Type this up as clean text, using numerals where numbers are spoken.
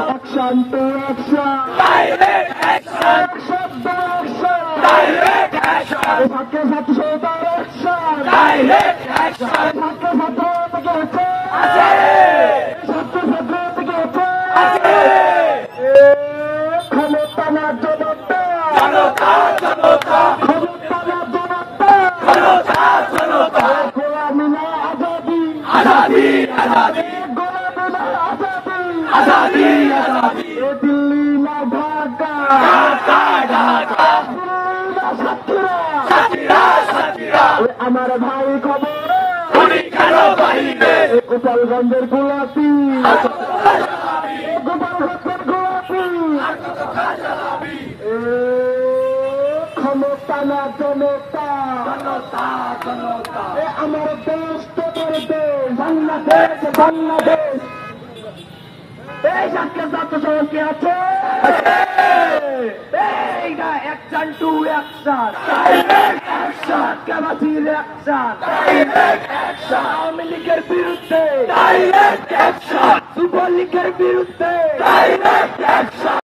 action to action, direct action, action to action, direct action, ছাত্র ছাত্রী সরকার action, direct action, ছাত্র ছাত্র থেকে হচ্ছে আছে, ছাত্র ছাত্র থেকে হচ্ছে আছে, ক্ষমতা না জনতা, জনতা জনতা, ক্ষমতা না জনতা, জনতা জনতা, গোলামি না আজাদি, আজাদি আজাদি, গোলামি না আজাদি, আজাদি আজাদি, দিল্লি না ঢাকা, ঢাকা ঢাকা, দিল্লি না সাতক্ষীরা, সাতক্ষীরা সাতক্ষীরা, আমার ভাই খবর উনি কেন বাহিরে, গোপালগঞ্জের গোলাপি, গোপালগঞ্জের গোলাপি, ক্ষমতা না জনতা, জনতা জনতা, আমার দেশ তোদের দেশ, বাংলাদেশ বাংলাদেশ, এই সাতক্ষীরা ছাত্র সমাজ কে আছে, এইটা action to action, direct action, কেবাসির অ্যাকশন, ডাইরেক্ট অ্যাকশন, আওয়ামী লীগের বিরুদ্ধে ডাইরেক্ট অ্যাকশন, যুবলীগের বিরুদ্ধে ডাইরেক্ট অ্যাকশন,